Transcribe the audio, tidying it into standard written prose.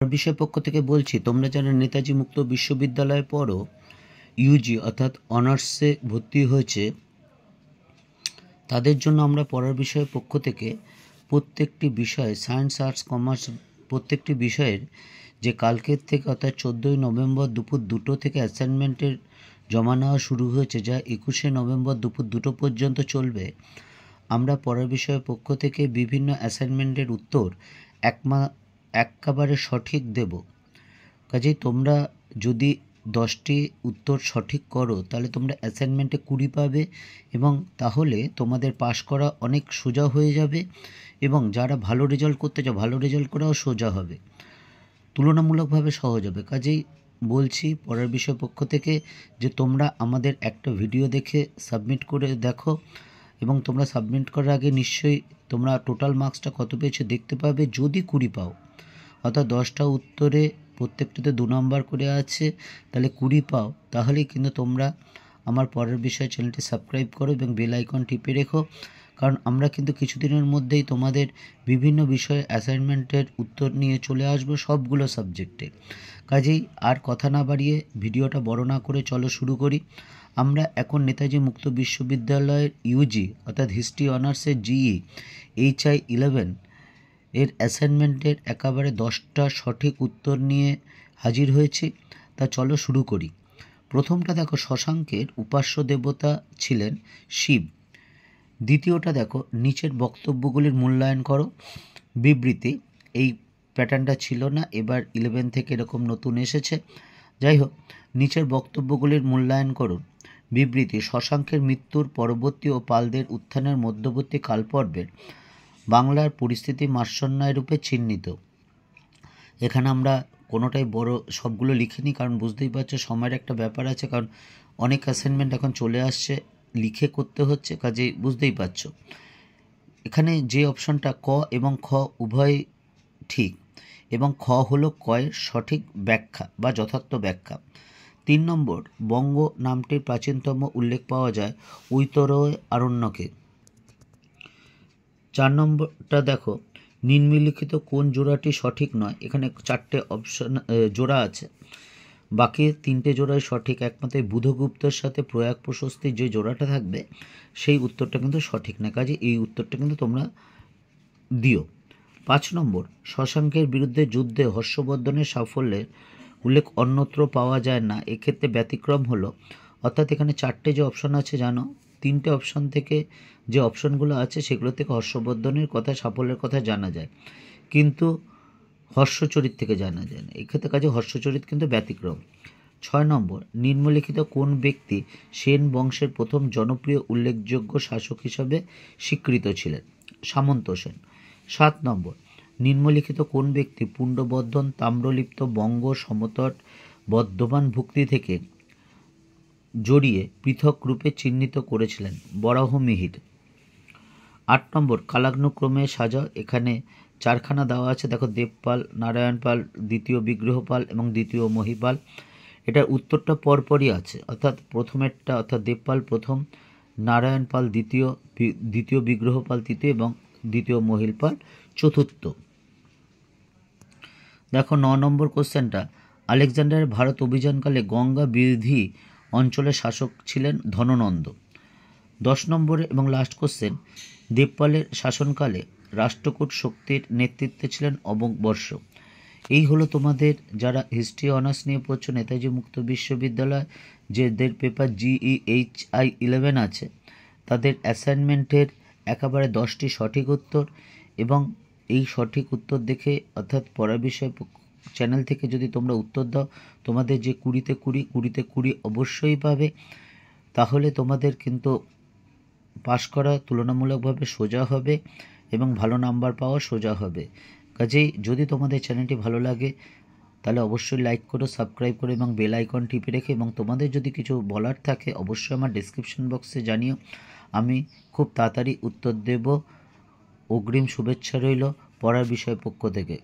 বিষয় পক্ষ থেকে বলছি, তোমরা যারা নেতাজি মুক্ত বিশ্ববিদ্যালয়ে পড়ো, ইউজি অর্থাৎ অনার্সে ভর্তি হয়েছে, তাদের জন্য আমরা পড়ার বিষয়ের পক্ষ থেকে প্রত্যেকটি বিষয়, সায়েন্স, আর্টস, কমার্স, প্রত্যেকটি বিষয়ের যে কালকের থেকে অর্থাৎ 14ই নভেম্বর দুপুর 2টো থেকে অ্যাসাইনমেন্টের জমা নেওয়া শুরু হয়েছে, যা 21শে নভেম্বর দুপুর 2টো পর্যন্ত চলবে। আমরা পড়ার বিষয়ের পক্ষ থেকে বিভিন্ন অ্যাসাইনমেন্টের উত্তর একেবারে সঠিক দেব। কাজেই তোমরা যদি 10টি উত্তর সঠিক করো তাহলে তোমরা অ্যাসাইনমেন্টে 20 পাবে, এবং তাহলে তোমাদের পাশ করা অনেক সোজা হয়ে যাবে, এবং যারা ভালো রেজাল্ট করতে চাও ভালো রেজাল্ট করাও সোজা হবে, তুলনামূলকভাবে সহজ হবে। কাজেই বলছি পড়ার বিষয় পক্ষ থেকে যে তোমরা আমাদের একটা ভিডিও দেখে সাবমিট করে দেখো, এবং তোমরা সাবমিট করার আগে নিশ্চয়ই তোমরা টোটাল মার্কসটা কত পেয়েছো দেখতে পাবে। যদি 20 পাও, অর্থাৎ 10টা উত্তরে প্রত্যেকটাতে 2 নম্বর করে আছে, তাহলে 20 পাও, তাহলেই কিন্তু তোমরা আমার পরের বিষয় চ্যানেলটি সাবস্ক্রাইব করো এবং বেল আইকন টিপে রেখো, কারণ আমরা কিন্তু কিছুদিনের মধ্যেই তোমাদের বিভিন্ন বিষয়ে অ্যাসাইনমেন্টের উত্তর নিয়ে চলে আসবো সবগুলো সাবজেক্টে। কাজেই আর কথা না বাড়িয়ে ভিডিওটা বড় না করে চলো শুরু করি। আমরা এখন নেতাজি মুক্ত বিশ্ববিদ্যালয়ের ইউজি অর্থাৎ হিস্ট্রি অনার্সের জিই HI 11 এর অ্যাসাইনমেন্টের একেবারে 10টা সঠিক উত্তর নিয়ে হাজির হয়েছি। তা চলো শুরু করি। প্রথমটা দেখো, শশাঙ্কের উপাস্য দেবতা ছিলেন শিব। দ্বিতীয়টা দেখো, নিচের বক্তব্যগুলির মূল্যায়ন করো। বিবৃতি, এই প্যাটার্নটা ছিল না, এবার 11 থেকে এরকম নতুন এসেছে। যাই হোক, নিচের বক্তব্যগুলির মূল্যায়ন করুন। বিবৃতি, শশাঙ্কের মৃত্যুর পরবর্তী ও পালদের উত্থানের মধ্যবর্তী কালপর্বের বাংলার পরিস্থিতি মার্শন্যায় রূপে চিহ্নিত। এখানে আমরা কোনোটাই বড় সবগুলো লিখিনি, কারণ বুঝতেই পারছো সময়ের একটা ব্যাপার আছে, কারণ অনেক অ্যাসাইনমেন্ট এখন চলে আসছে, লিখে করতে হচ্ছে, কাজেই বুঝতেই পারছো। এখানে যে অপশনটা ক এবং খ উভয় ঠিক, এবং খ হলো কয়ের সঠিক ব্যাখ্যা বা যথার্থ ব্যাখ্যা। 3 নম্বর, বঙ্গ নামটির প্রাচীনতম উল্লেখ পাওয়া যায় ঐতরেয় আরণ্যকে। 4 নম্বরটা দেখো, নিম্নলিখিত কোন জোড়াটি সঠিক নয়। এখানে 4টে অপশন জোড়া আছে, বাকি 3টে জোড়াই সঠিক। একমাত্র বুধগুপ্তের সাথে প্রয়াগ প্রশস্তির যে জোড়াটা থাকবে সেই উত্তরটা কিন্তু সঠিক না, কাজে এই উত্তরটা কিন্তু তোমরা দিও। 5 নম্বর, শশাঙ্কের বিরুদ্ধে যুদ্ধে হর্ষবর্ধনের সাফল্যের উল্লেখ অন্যত্র পাওয়া যায় না, এক্ষেত্রে ব্যতিক্রম হলো। অর্থাৎ এখানে 4টে যে অপশন আছে জানো, 3টে অপশন থেকে যে অপশনগুলো আছে সেগুলো থেকে হর্ষবর্ধনের কথা, সাফল্যের কথা জানা যায়, কিন্তু হর্ষচরিত থেকে জানা যায় না, এক্ষেত্রে কাজে হর্ষচরিত কিন্তু ব্যতিক্রম। 6 নম্বর, নিম্নলিখিত কোন ব্যক্তি সেন বংশের প্রথম জনপ্রিয় উল্লেখযোগ্য শাসক হিসাবে স্বীকৃত ছিলেন? সামন্ত সেন। 7 নম্বর, নিম্নলিখিত কোন ব্যক্তি পুণ্ডবর্ধন তাম্রলিপ্ত বঙ্গ সমতট বর্ধমান ভুক্তি থেকে জড়িয়ে পৃথক রূপে চিহ্নিত করেছিলেন? বরাহমিহির। 8 নম্বর, কালানুক্রমে সাজাও। এখানে 4খানা দেওয়া আছে, দেখো, দেবপাল, নারায়ণ পাল, দ্বিতীয় বিগ্রহপাল এবং দ্বিতীয় মহিপাল। এটার উত্তরটা পরপরই আছে, অর্থাৎ প্রথমেরটা অর্থাৎ দেবপাল প্রথম, নারায়ণ পাল দ্বিতীয়, দ্বিতীয় বিগ্রহপাল তৃতীয় এবং দ্বিতীয় মহিপাল চতুর্থ। দেখো 9 নম্বর কোশ্চেনটা, আলেকজান্ডারের ভারত অভিযানকালে গঙ্গা বিরোধী অঞ্চলের শাসক ছিলেন ধননন্দ। 10 নম্বরে এবং লাস্ট কোশ্চেন, দেবপালের শাসনকালে রাষ্ট্রকূট শক্তির নেতৃত্বে ছিলেন অমোঘবর্ষ। এই হলো তোমাদের যারা হিস্ট্রি অনার্স নিয়ে পড়ছো নেতাজি মুক্ত বিশ্ববিদ্যালয়, যেদের পেপার GEHI 11 আছে, তাদের অ্যাসাইনমেন্টের একেবারে 10টি সঠিক উত্তর। এবং এই সঠিক উত্তর দেখে, অর্থাৎ পড়ার বিষয় চ্যানেল থেকে যদি তোমরা উত্তর দাও, তোমাদের যে 20তে 20 অবশ্যই পাবে, তাহলে তোমাদের কিন্তু পাশ করা তুলনামূলকভাবে সোজা হবে এবং ভালো নাম্বার পাওয়া সোজা হবে। কাজেই যদি তোমাদের চ্যানেলটি ভালো লাগে তাহলে অবশ্যই লাইক করো, সাবস্ক্রাইব করো এবং বেল আইকন টিপে রেখে, এবং তোমাদের যদি কিছু বলার থাকে অবশ্যই আমার ডেসক্রিপশন বক্সে জানিও, আমি খুব তাড়াতাড়ি উত্তর দেব। অগ্রিম শুভেচ্ছা রইল পড়ার বিষয় পক্ষ থেকে।